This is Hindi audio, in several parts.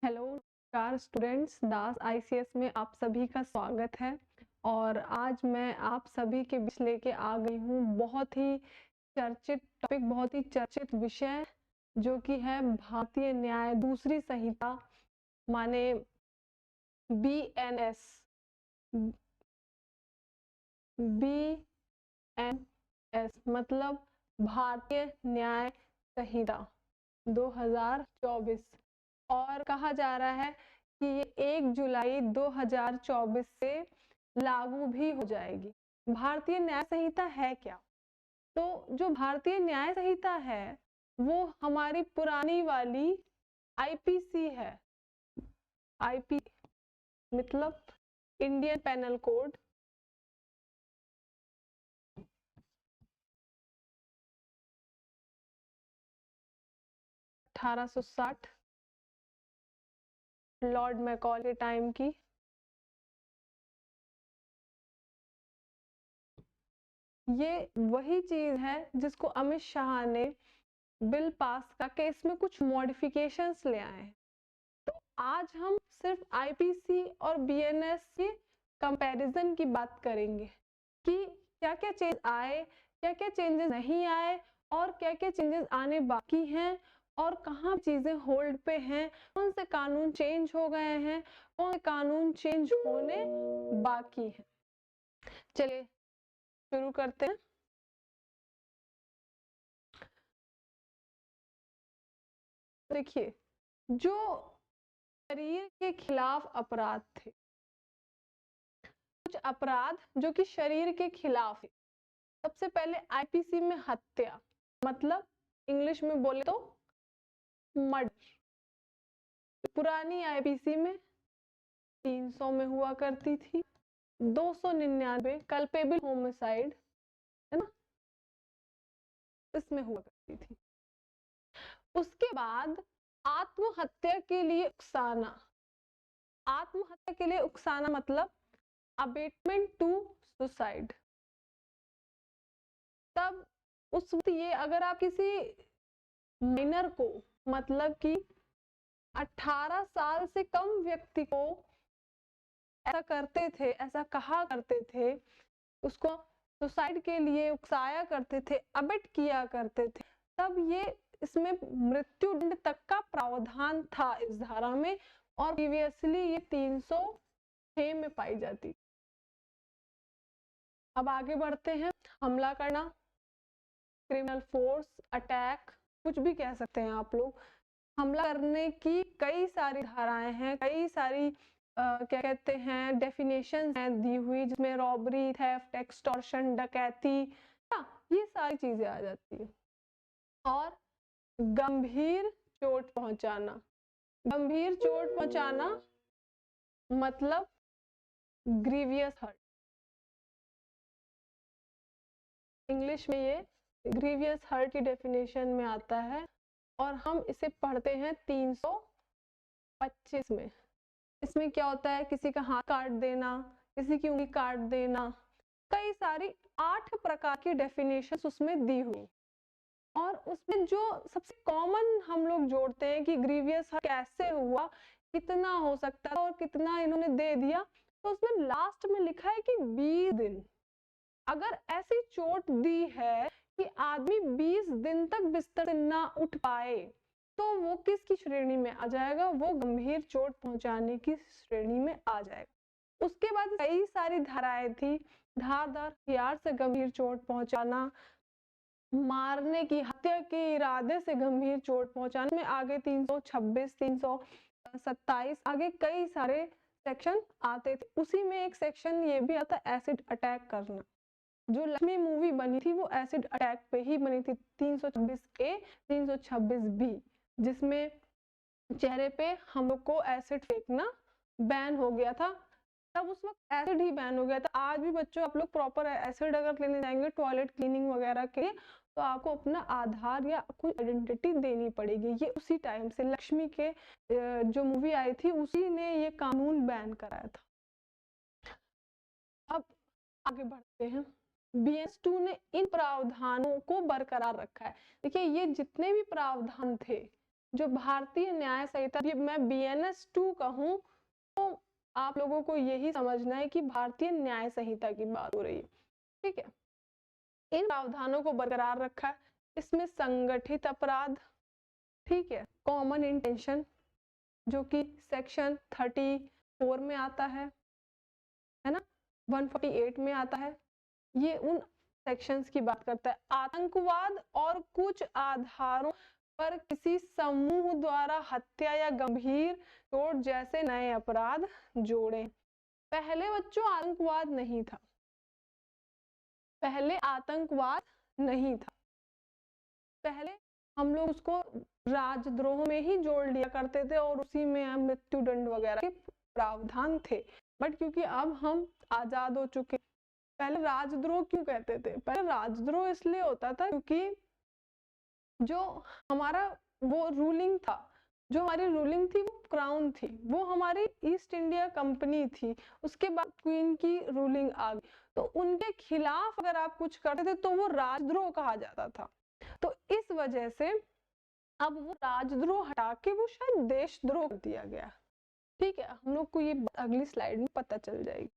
हेलो, नमस्कार स्टूडेंट्स, दास आईसीएस में आप सभी का स्वागत है। और आज मैं आप सभी के बीच लेके आ गई हूँ बहुत ही चर्चित टॉपिक, बहुत ही चर्चित विषय, जो कि है भारतीय न्याय दूसरी संहिता, माने बीएनएस। बीएनएस मतलब भारतीय न्याय संहिता 2024, और कहा जा रहा है कि ये 1 जुलाई 2024 से लागू भी हो जाएगी। भारतीय न्याय संहिता है क्या? तो जो भारतीय न्याय संहिता है वो हमारी पुरानी वाली आईपीसी है। आईपी मतलब Indian penal code, 1860 Lord Macaulay के टाइम की। ये वही चीज है जिसको अमित शाह ने बिल पास करके इसमें कुछ मॉडिफिकेशंस ले आए हैं। तो आज हम सिर्फ आईपीसी और बीएनएस के कंपैरिजन की बात करेंगे कि क्या क्या चेंज आए, क्या क्या चेंजेस नहीं आए, और क्या क्या चेंजेस आने बाकी हैं, और कहाँ चीजें होल्ड पे हैं, कौन से कानून चेंज हो गए हैं, कौन से कानून चेंज होने बाकी हैं। चलिए शुरू करते हैं। देखिए, जो शरीर के खिलाफ अपराध थे, कुछ अपराध जो कि शरीर के खिलाफ है। सबसे पहले आईपीसी में हत्या, मतलब इंग्लिश में बोले तो मर्डर। पुरानी आईपीसी में 300 में हुआ करती थी, 299 कल्पेबल होमिसाइड है ना, इसमें हुआ करती थी। उसके बाद आत्महत्या के लिए उकसाना। आत्महत्या के लिए उकसाना मतलब अबेटमेंट टू सुसाइड। तब उस वक्त ये अगर आप किसी माइनर को, मतलब कि 18 साल से कम व्यक्ति को ऐसा करते थे, ऐसा कहा करते थे, उसको सुसाइड के लिए उकसाया करते थे, अबेट किया करते थे, तब ये इसमें मृत्युदंड तक का प्रावधान था इस धारा में, और प्रीवियसली ये 306 में पाई जाती। अब आगे बढ़ते हैं। हमला करना, क्रिमिनल फोर्स, अटैक, कुछ भी कह सकते हैं आप लोग। हमला करने की कई सारी धाराएं हैं, कई सारी क्या कहते हैं डेफिनेशन है दी हुई, जिसमें रॉबरी, थेफ्ट, एक्सटॉर्शन, डकैती, ये सारी चीजें आ जाती है। और गंभीर चोट पहुंचाना। गंभीर चोट पहुंचाना मतलब ग्रीवियस हर्ट। इंग्लिश में ये ग्रीवियस हर्ट की डेफिनेशन में आता है, और हम इसे पढ़ते हैं 325 में। इसमें क्या होता है, किसी का हाथ काट देना, किसी की उंगली काट देना, कई सारी 8 प्रकार की डेफिनेशन उसमें दी हुई। और उसमें जो सबसे कॉमन हम लोग जोड़ते हैं कि ग्रीवियस कैसे हुआ, कितना हो सकता है और कितना इन्होंने दे दिया, तो उसमें लास्ट में लिखा है कि 20 दिन। अगर ऐसी चोट दी है कि आदमी 20 दिन तक बिस्तर से ना उठ पाए, तो वो किसकी श्रेणी में आ जाएगा? वो गंभीर चोट पहुंचाने की श्रेणी में आ जाएगा। उसके बाद कई सारी धाराएं थी, धारदार हथियार से गंभीर चोट पहुंचाना, मारने की, हत्या के इरादे से गंभीर चोट पहुंचाने में आगे 326, 327, आगे कई सारे सेक्शन आते थे। उसी में एक सेक्शन ये भी आता, एसिड अटैक करना। जो लक्ष्मी मूवी बनी थी वो एसिड अटैक पे ही बनी थी, 326A, 326B, जिसमें चेहरे पे हम लोग को एसिड फेंकना बैन हो गया था। तब उस वक्त एसिड ही बैन हो गया था। आज भी बच्चों आप लोग प्रॉपर एसिड अगर लेने जाएंगे टॉयलेट क्लीनिंग वगैरह के लिए, तो आपको अपना आधार या कोई आइडेंटिटी देनी पड़ेगी। ये उसी टाइम से लक्ष्मी के जो मूवी आई थी उसी ने ये कानून बैन कराया था। अब आगे बढ़ते हैं। BS2 ने इन प्रावधानों को बरकरार रखा है। देखिए, ये जितने भी प्रावधान थे जो भारतीय न्याय संहिता, मैं BNS 2 कहूँ तो आप लोगों को यही समझना है कि भारतीय न्याय संहिता की बात हो रही है, ठीक है। इन प्रावधानों को बरकरार रखा है। इसमें संगठित अपराध, ठीक है, कॉमन इंटेंशन जो कि सेक्शन 34 में आता है ना, 148 में आता है, ये उन सेक्शंस की बात करता है। आतंकवाद और कुछ आधारों पर किसी समूह द्वारा हत्या या गंभीर चोट जैसे नए अपराध जोड़ें। पहले बच्चों आतंकवाद नहीं था, पहले आतंकवाद नहीं था, पहले हम लोग उसको राजद्रोह में ही जोड़ लिया करते थे और उसी में मृत्यु दंड वगैरह के प्रावधान थे। बट क्योंकि अब हम आजाद हो चुके, पहले राजद्रोह क्यों कहते थे? पहले राजद्रोह इसलिए होता था क्योंकि जो हमारा वो रूलिंग था, जो हमारी रूलिंग थी वो क्राउन थी, वो हमारी ईस्ट इंडिया कंपनी थी, उसके बाद क्वीन की रूलिंग आ गई, तो उनके खिलाफ अगर आप कुछ करते थे तो वो राजद्रोह कहा जाता था। तो इस वजह से अब वो राजद्रोह हटा के वो शायद देशद्रोह कर दिया गया, ठीक है। हम लोग को ये अगली स्लाइड में पता चल जाएगी।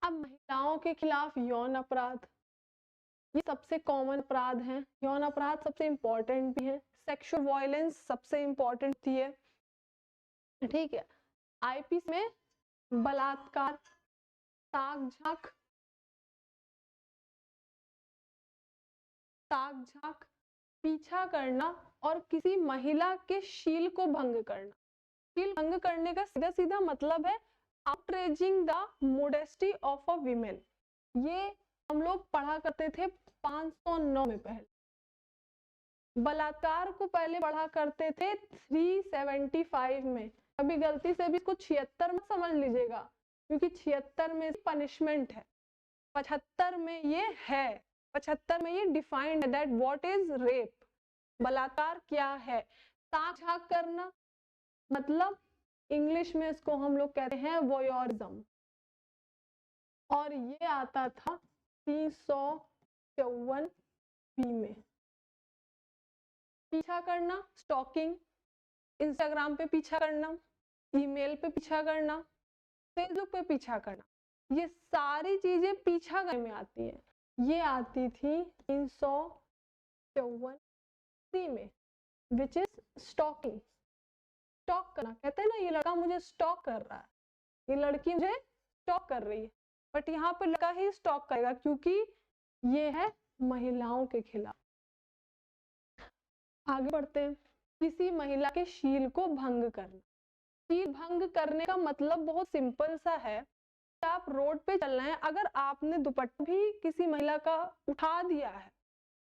अब महिलाओं के खिलाफ यौन अपराध, ये सबसे कॉमन अपराध हैं। यौन अपराध सबसे इंपॉर्टेंट भी है, सेक्सुअल वायलेंस सबसे इंपॉर्टेंट थी है, ठीक है। आईपीसी में बलात्कार, ताक झाक, पीछा करना और किसी महिला के शील को भंग करना। शील भंग करने का सीधा सीधा मतलब है outraging the modesty of a women. ये हम लोग पढ़ा करते थे 509 में। पहले बलात्कार को पहले पढ़ा करते थे 375 में। अभी गलती से भी इसको 76 में समझ लीजिएगा, क्योंकि 76 में पनिशमेंट है, 75 में ये है, 75 में ये डिफाइंड है दैट व्हाट इज रेप, बलात्कार क्या है। ताक झाक करना मतलब इंग्लिश में इसको हम लोग कहते हैं वोयरिज्म, और ये आता था 354 बी में। पीछा करना, स्टॉकिंग, इंस्टाग्राम पे पीछा करना, ईमेल पे पीछा करना, फेसबुक पे पीछा करना, ये सारी चीजें पीछा करने में आती हैं। ये आती थी 354 सी में, विच इज स्टॉकिंग। स्टॉक करना, कहते हैं ना ये लड़का मुझे स्टॉक कर रहा है, ये लड़की मुझे स्टॉक कर रही है, बट यहाँ पे लड़का ही स्टॉक करेगा क्योंकि ये है महिलाओं के खिलाफ। आगे बढ़ते हैं। किसी महिला के शील को भंग करना। शील भंग करने का मतलब बहुत सिंपल सा है कि आप रोड पे चल रहे हैं, अगर आपने दुपट्टा भी किसी महिला का उठा दिया है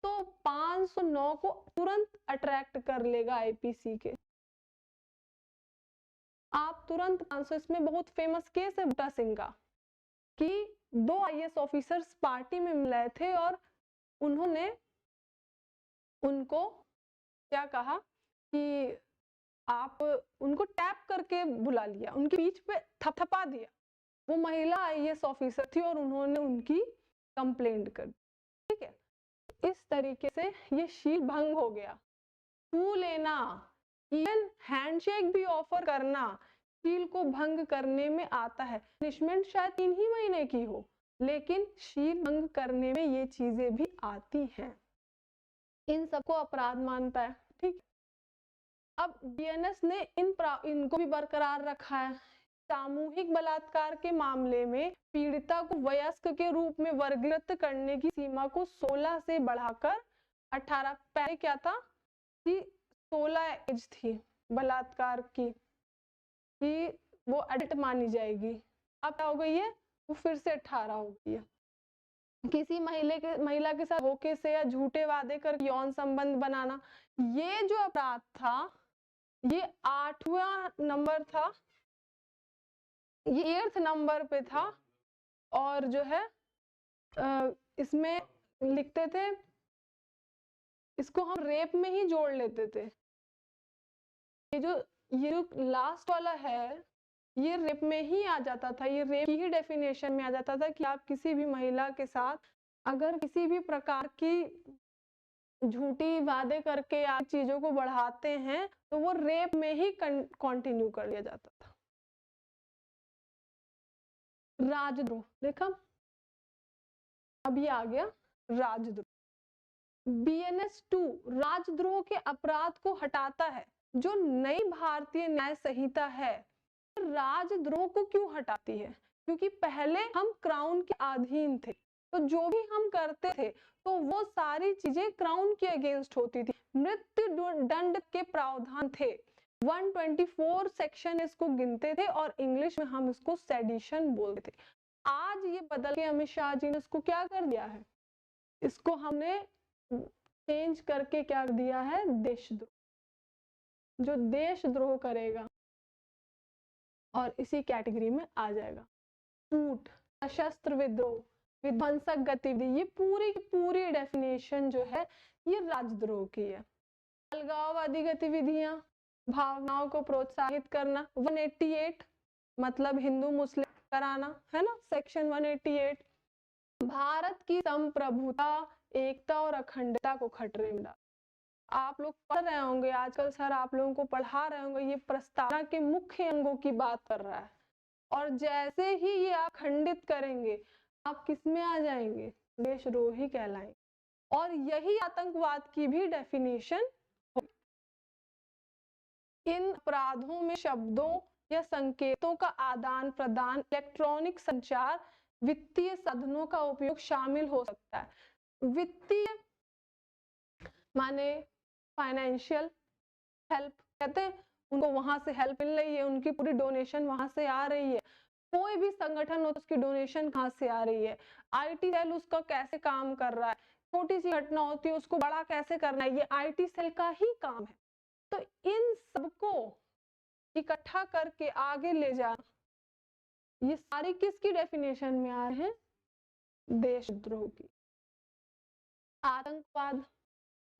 तो 509 को तुरंत अट्रैक्ट कर लेगा आईपीसी के। आप तुरंत 500, इसमें बहुत फेमस केस है बूटा सिंह का, कि 2 IAS ऑफिसर्स पार्टी में मिले थे और उन्होंने उनको क्या कहा कि आप उनको टैप करके बुला लिया, उनकी पीठ पे थपथपा दिया। वो महिला IAS ऑफिसर थी और उन्होंने उनकी कंप्लेंट कर दी, ठीक है। इस तरीके से ये शील भंग हो गया। छू लेना, इवन हैंडशेक भी ऑफर करना शील को भंग करने में आता है। पनिशमेंट शायद 3 ही महीने की हो, लेकिन शील भंग करने में ये चीजें भी आती हैं। इन सबको अपराध मानता है, ठीक। अब BNS ने इनको भी बरकरार रखा है। सामूहिक बलात्कार के मामले में पीड़िता को वयस्क के रूप में वर्गीकृत करने की सीमा को 16 से बढ़ाकर 18, पहले क्या था कि 16 एज थी बलात्कार की, कि वो अडल्ट मानी जाएगी, अब क्या हो गई है, वो फिर से 18 हो गई है। किसी महिला के साथ धोखे से या झूठे वादे कर यौन संबंध बनाना, ये जो अपराध था ये 8वां नंबर था, ये 8th नंबर पे था, और जो है इसमें लिखते थे, इसको हम रेप में ही जोड़ लेते थे। ये जो लास्ट वाला है ये रेप में ही आ जाता था, ये रेप की ही डेफिनेशन में आ जाता था कि आप किसी भी महिला के साथ अगर किसी भी प्रकार की झूठी वादे करके आप चीजों को बढ़ाते हैं तो वो रेप में ही कंटिन्यू कर लिया जाता था। राजद्रोह देखा, अब ये आ गया राजद्रोह। BNS 2 राजद्रोह के अपराध को हटाता है। जो नई भारतीय न्याय संहिता है राजद्रोह को क्यों हटाती है? क्योंकि पहले हम क्राउन के अधीन थे, तो जो भी हम करते थे तो वो सारी चीजें क्राउन के अगेंस्ट होती थी। मृत्यु दंड के प्रावधान थे, 124 सेक्शन इसको गिनते थे और इंग्लिश में हम इसको सेडिशन बोलते थे। आज ये बदल के अमित शाह जी ने इसको क्या कर दिया है, इसको हमने चेंज करके क्या दिया है, देशद्रोह। जो देशद्रोह करेगा और इसी कैटेगरी में आ जाएगा। कूट, सशस्त्र विद्रोह, विध्वंसक गतिविधि, ये पूरी की पूरी डेफिनेशन जो है ये राजद्रोह की है। अलगाववादी गतिविधियां, भावनाओं को प्रोत्साहित करना, 188 मतलब हिंदू मुस्लिम कराना है ना, सेक्शन 188 भारत की संप्रभुता, एकता और अखंडता को खतरे में डाल। आप लोग पढ़ रहे होंगे आजकल, सर आप लोगों को पढ़ा रहे होंगे, ये प्रस्तावना के मुख्य अंगों की बात कर रहा है। और जैसे ही ये आप खंडित करेंगे आप किस में आ जाएंगे, देशद्रोही कहलाएंगे। और यही आतंकवाद की भी डेफिनेशन हो। इन अपराधों में शब्दों या संकेतों का आदान प्रदान, इलेक्ट्रॉनिक संचार, वित्तीय साधनों का उपयोग शामिल हो सकता है। वित्तीय माने फाइनेंशियल हेल्प कहते हैं, उनको वहां से हेल्प मिल रही है, उनकी पूरी डोनेशन वहां से आ रही है। कोई भी संगठन हो तो उसकी डोनेशन कहाँ से आ रही है, IT सेल उसका कैसे काम कर रहा है, छोटी सी घटना होती है उसको बड़ा कैसे करना है, ये IT सेल का ही काम है। तो इन सबको इकट्ठा करके आगे ले जाना, ये सारी किसकी डेफिनेशन में आ रहे हैं, देशद्रोह की। आतंकवाद,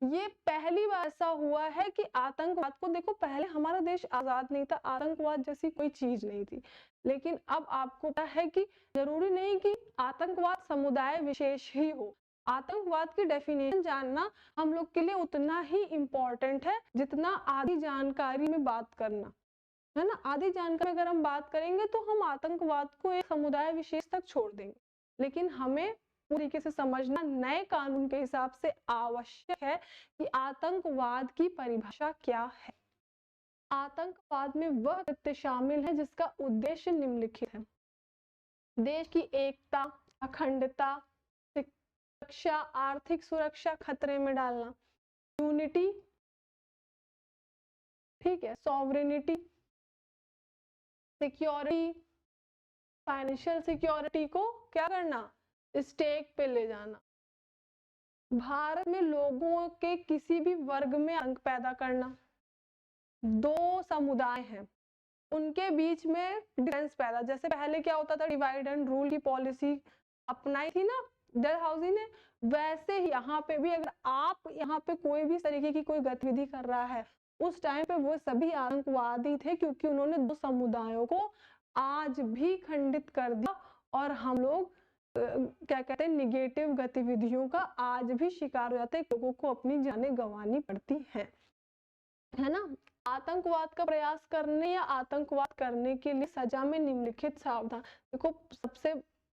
ये पहली बार ऐसा हुआ है कि आतंकवाद को, देखो पहले हमारा देश आजाद नहीं था, आतंकवाद जैसी कोई चीज नहीं थी, लेकिन अब आपको पता है कि जरूरी नहीं कि आतंकवाद समुदाय विशेष ही हो। आतंकवाद की डेफिनेशन जानना हम लोग के लिए उतना ही इम्पोर्टेंट है जितना आधी जानकारी में बात करना है ना। आधी जानकारी अगर हम बात करेंगे तो हम आतंकवाद को एक समुदाय विशेष तक छोड़ देंगे, लेकिन हमें पूरी तरीके से समझना नए कानून के हिसाब से आवश्यक है कि आतंकवाद की परिभाषा क्या है। आतंकवाद में वह कृत्य शामिल है जिसका उद्देश्य निम्नलिखित है: देश की एकता, अखंडता, सुरक्षा, आर्थिक सुरक्षा खतरे में डालना, यूनिटी, ठीक है, सॉवरेनिटी, सिक्योरिटी, फाइनेंशियल सिक्योरिटी को क्या करना, स्टेक पे ले जाना, भारत में लोगों के किसी भी वर्ग में आतंक पैदा करना, दो समुदाय हैं उनके बीच में डिफरेंस पैदा, जैसे पहले क्या होता था, डिवाइड एंड रूल की पॉलिसी अपनाई थी ना डलहौजी ने, वैसे ही यहाँ पे भी अगर आप यहाँ पे कोई भी तरीके की कोई गतिविधि कर रहा है, उस टाइम पे वो सभी आतंकवादी थे, क्योंकि उन्होंने दो समुदायों को आज भी खंडित कर दिया। और हम लोग क्या कहते हैं, निगेटिव गतिविधियों का आज भी शिकार हो जाते हैं, लोगों को अपनी जानें गंवानी पड़ती हैं, है ना। आतंकवाद का प्रयास करने या आतंकवाद करने के लिए सजा में निम्नलिखित सावधान, देखो सबसे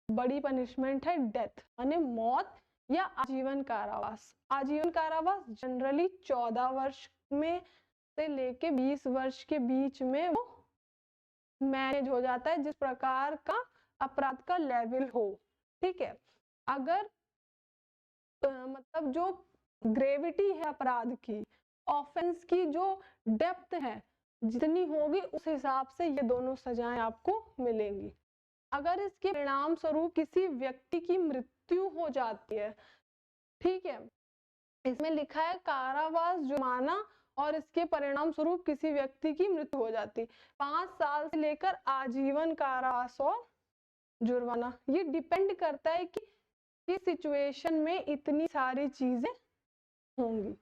बड़ी पनिशमेंट है डेथ यानी मौत या आजीवन कारावास। आजीवन कारावास जनरली 14 वर्ष में से लेके 20 वर्ष के बीच में वो मैनेज हो जाता है, जिस प्रकार का अपराध का लेवल हो, ठीक है। अगर मतलब जो ग्रेविटी है अपराध की, ऑफेंस की जो डेप्थ है जितनी होगी, उस हिसाब से ये दोनों सजाएं आपको मिलेंगी। अगर इसके परिणाम स्वरूप किसी व्यक्ति की मृत्यु हो जाती है, ठीक है, इसमें लिखा है कारावास, जुर्माना और इसके परिणाम स्वरूप किसी व्यक्ति की मृत्यु हो जाती, 5 साल से लेकर आजीवन कारावास और जुर्माना। ये डिपेंड करता है कि किस सिचुएशन में इतनी सारी चीजें होंगी।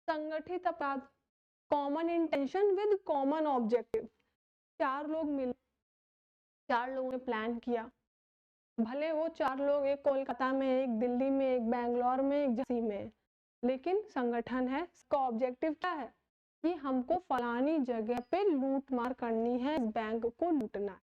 संगठित अपराध, common intention with common objective, 4 लोग मिले, 4 लोगों ने प्लान किया, भले वो 4 लोग, एक कोलकाता में, एक दिल्ली में, एक बेंगलोर में, एक झांसी में, लेकिन संगठन है, इसका ऑब्जेक्टिव क्या है कि हमको फलानी जगह पे लूट मार करनी है, इस बैंक को लूटना है।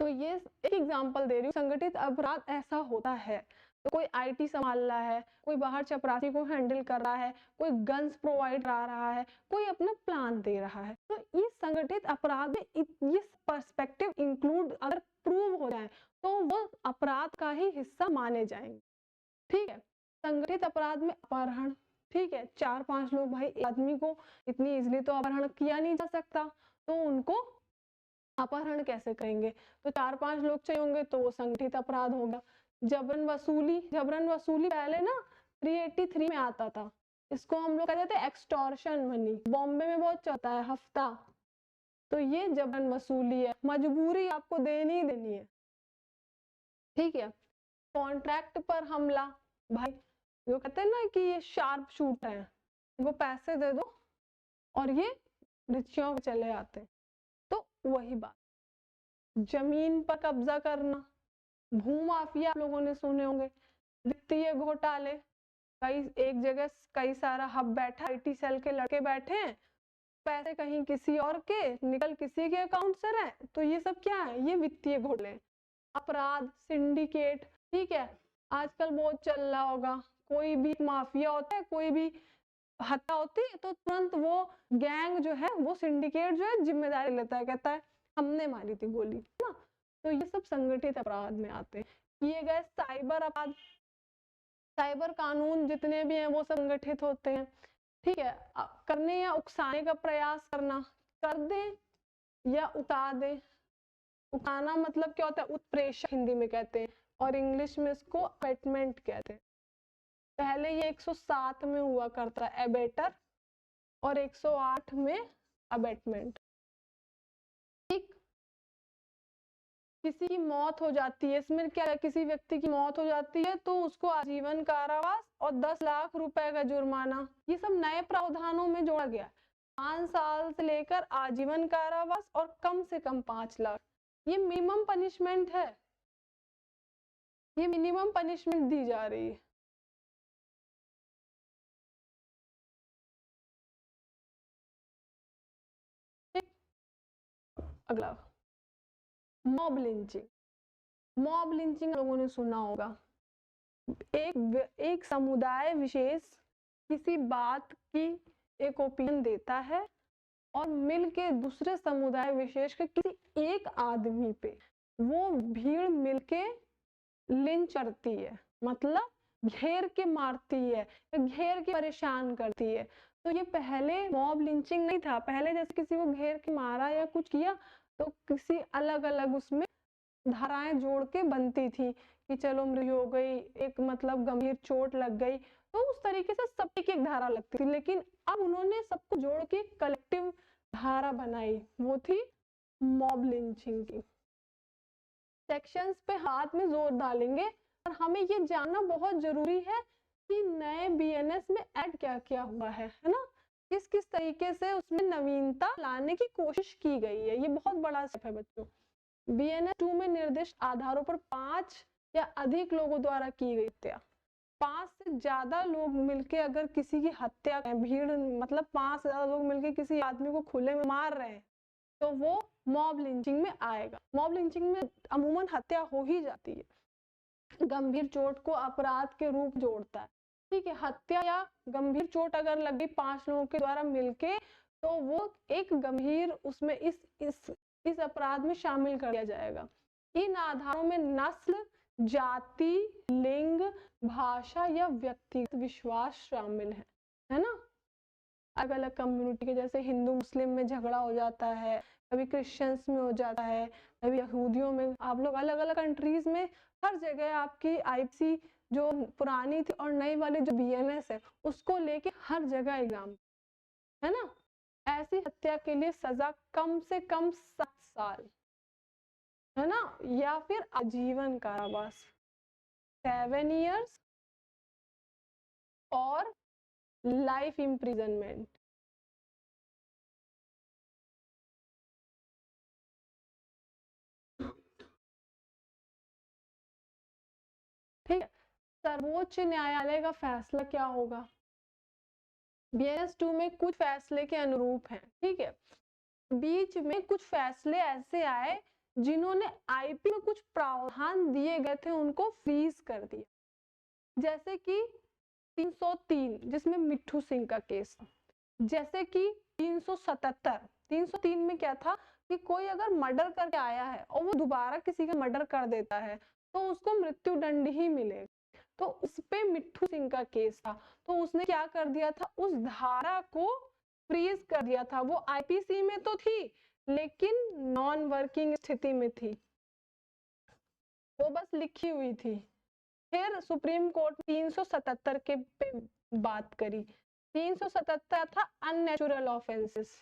तो ये एक एग्जांपल दे रही हूँ, संगठित अपराध ऐसा होता है। तो कोई आईटी संभाल रहा है, कोई बाहर चपरासी को हैंडल कर रहा है, कोई गन्स प्रोवाइड करा रहा है, कोई अपना प्लान दे रहा है। तो इस संगठित अपराध में ये पर्सपेक्टिव इंक्लूड अगर प्रूव हो जाए तो वो अपराध का ही हिस्सा माने जाएंगे। ठीक है। संगठित अपराध में अपहरण, ठीक है, 4-5 लोग, भाई आदमी को इतनी इजीली तो अपहरण किया नहीं जा सकता, तो उनको अपहरण कैसे करेंगे? तो 4-5 लोग चाहिए होंगे, तो वो संगठित अपराध होगा। जबरन वसूली पहले ना 383 में आता था, इसको हम लोग कहते थे एक्सटॉर्शन मनी, बॉम्बे में बहुत चलता है, हफ्ता। तो ये जबरन वसूली है, मजबूरी आपको देनी ही देनी है। ठीक है। कॉन्ट्रैक्ट पर हमला, भाई जो कहते हैं ना कि ये शार्प शूटर है, इनको पैसे दे दो और ये रिचियों पे चले आते हैं। तो वही बात, जमीन पर कब्जा करना, भूमाफिया आप लोगों ने सुने होंगे, वित्तीय घोटाले, कई एक जगह कई सारा हब बैठा, आईटी सेल के लड़के बैठे हैं, पैसे कहीं किसी और के निकल किसी के अकाउंट से रहे, तो ये सब क्या है? ये वित्तीय घोटाले। अपराध, सिंडिकेट, ठीक है, आजकल बहुत चल रहा होगा, कोई भी माफिया होता है, कोई भी हत्या होती है तो तुरंत वो गैंग जो है, वो सिंडिकेट जो है जिम्मेदारी लेता है, कहता है हमने मारी थी गोली, ना। तो ये सब संगठित अपराध में आते हैं। किए गए साइबर अपराध, साइबर कानून जितने भी हैं वो संगठित होते हैं। ठीक है। करने या उकसाने का प्रयास करना, कर दे या उकसा दे। उकसाना मतलब क्या होता है? उत्प्रेषण हिंदी में कहते हैं, और इंग्लिश में इसको अबेटमेंट कहते हैं। पहले ये 107 में हुआ करता है एबेटर, और 108 में अबेटमेंट। ठीक। किसी की मौत हो जाती है, इसमें क्या है, किसी व्यक्ति की मौत हो जाती है तो उसको आजीवन कारावास और 10 लाख रुपए का जुर्माना, ये सब नए प्रावधानों में जोड़ा गया। 5 साल से लेकर आजीवन कारावास और कम से कम 5 लाख, ये मिनिमम पनिशमेंट है, ये मिनिमम पनिशमेंट दी जा रही है। अगला, मॉब लिंचिंग। मॉब लिंचिंग लोगों ने सुना होगा, एक समुदाय विशेष किसी बात की एक ओपिनियन देता है और मिलके दूसरे समुदाय विशेष के किसी एक आदमी पे वो भीड़ मिलके लिंच करती है, मतलब घेर के मारती है, घेर के परेशान करती है। तो ये पहले मॉब लिंचिंग नहीं था, पहले जैसे किसी को घेर के मारा या कुछ किया तो किसी अलग अलग उसमें धाराएं जोड़ के बनती थी कि चलो मृत्यु हो गई, एक मतलब गंभीर चोट लग गई, तो उस तरीके से सब एक धारा लगती थी। लेकिन अब उन्होंने सबको जोड़ के कलेक्टिव धारा बनाई, वो थी मॉब लिंचिंग की। सेक्शंस पे हाथ में जोर डालेंगे, और हमें ये जानना बहुत जरूरी है कि नए बीएनएस में ऐड क्या क्या हुआ है ना, किस किस तरीके से उसमें नवीनता लाने की कोशिश की गई है। ये बहुत बड़ा स्टेप है बच्चों। बीएनएस 2 में निर्दिष्ट आधारों पर 5 या अधिक लोगों द्वारा की गई हत्या, 5 से ज्यादा लोग मिलके अगर किसी की हत्या, भीड़ मतलब 5 से ज्यादा लोग मिलके किसी आदमी को खुले में मार रहे हैं, तो वो मॉब लिंचिंग में आएगा। मॉब लिंचिंग में अमूमन हत्या हो ही जाती है, गंभीर चोट को अपराध के रूप जोड़ता है। ठीक है, हत्या या गंभीर चोट अगर लगी 5 लोगों के द्वारा मिलके, तो वो एक गंभीर उसमें इस अपराध में शामिल कर दिया जाएगा। इन आधारों में नस्ल, जाति, लिंग, भाषा या व्यक्तिगत विश्वास शामिल है ना। अलग अलग कम्युनिटी के, जैसे हिंदू मुस्लिम में झगड़ा हो जाता है, कभी क्रिश्चियंस में हो जाता है, कभी यहूदियों में, आप लोग अलग अलग कंट्रीज में हर जगह आपकी आईपीसी जो पुरानी थी और नई वाली जो बीएनएस है उसको लेके हर जगह एग्जाम है ना। ऐसी हत्या के लिए सजा कम से कम 7 साल है ना, या फिर आजीवन कारावास 7 years और लाइफ इम्प्रिजनमेंट। ठीक है। सर्वोच्च न्यायालय का फैसला क्या होगा? BNS 2 में कुछ फैसले के अनुरूप हैं, ठीक है। बीच में कुछ फैसले ऐसे आए जिन्होंने आईपी में कुछ प्रावधान दिए गए थे उनको फ्रीज कर दिया, जैसे कि 303 जिसमें मिट्ठू सिंह का केस, जैसे कि 303 में क्या था कि कोई अगर मर्डर करके आया है और वो दोबारा किसी का मर्डर कर देता है तो उसको मृत्यु दंड ही मिलेगा। तो उस पे मिट्ठू सिंह का केस था, तो उसने क्या कर दिया था, उस धारा को फ्रीज कर दिया था। वो आईपीसी में तो थी लेकिन नॉन वर्किंग स्थिति में थी, वो बस लिखी हुई थी। फिर सुप्रीम कोर्ट 377 के पे बात करी। 377 था अननेचुरल ऑफेंसेस।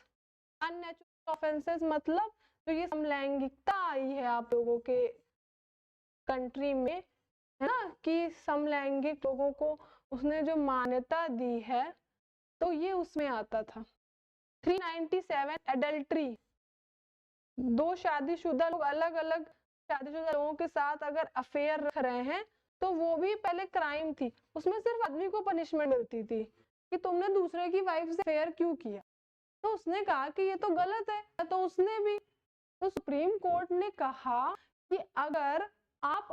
अननेचुरल ऑफेंसेस मतलब जो ये समलैंगिकता आई है आप लोगों के कंट्री में, है ना, कि समलैंगिक लोगों को उसने जो मान्यता दी है, तो ये उसमें आता था। 397 एडल्ट्री, दो शादीशुदा लोग अलग अलग शादीशुदा लोगों के साथ अगर अफेयर रख रहे हैं तो वो भी पहले क्राइम थी, उसमें सिर्फ आदमी को पनिशमेंट मिलती थी कि तुमने दूसरे की वाइफ से अफेयर क्यों किया, तो उसने कहा कि ये तो गलत है, तो उसने भी, तो सुप्रीम कोर्ट ने कहा कि अगर आप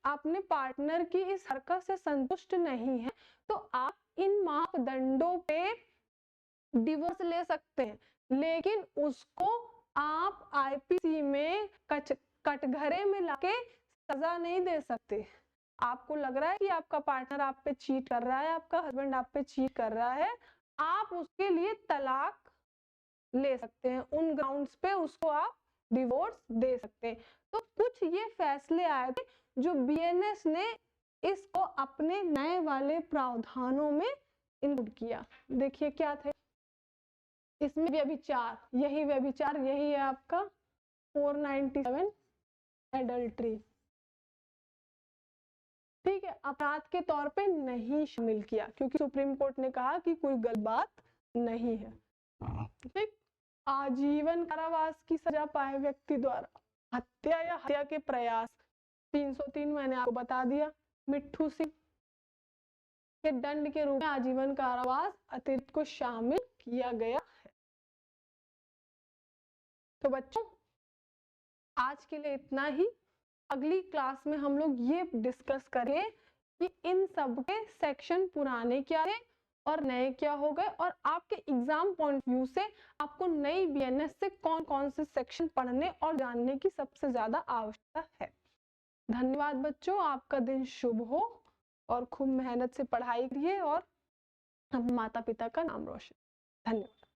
अपने पार्टनर की इस हरकत से संतुष्ट नहीं है तो आप इन मापदंडों पे डिवोर्स ले सकते हैं, लेकिन उसको आप आईपीसी में कटघरे में लाके सजा नहीं दे सकते। आपको लग रहा है कि आपका पार्टनर आप पे चीट कर रहा है, आपका हस्बैंड आप पे चीट कर रहा है, आप उसके लिए तलाक ले सकते हैं, उन ग्राउंड्स पे उसको आप डिवोर्स दे सकते हैं। तो कुछ ये फैसले आए थे जो बीएनएस ने इसको अपने नए वाले प्रावधानों में इंक्लूड किया। देखिए क्या थे इसमें, व्यभिचार, यही है आपका 497 एडल्ट्री, ठीक है, अपराध के तौर पे नहीं शामिल किया क्योंकि सुप्रीम कोर्ट ने कहा कि कोई गलत बात नहीं है। ठीक, आजीवन कारावास की सजा पाए व्यक्ति द्वारा हत्या या हत्या के प्रयास, 303 मैंने आपको बता दिया। मिट्ठू सिंह के दंड के रूप में आजीवन कारावास अतिरिक्त को शामिल किया गया है। तो बच्चों आज के लिए इतना ही। अगली क्लास में हम लोग ये डिस्कस करेंगे कि इन सब के सेक्शन पुराने क्या थे और नए क्या हो गए, और आपके एग्जाम पॉइंट व्यू से आपको नई बीएनएस से कौन कौन से सेक्शन पढ़ने और जानने की सबसे ज्यादा आवश्यकता है। धन्यवाद बच्चों, आपका दिन शुभ हो और खूब मेहनत से पढ़ाई करिए और माता पिता का नाम रोशन। धन्यवाद।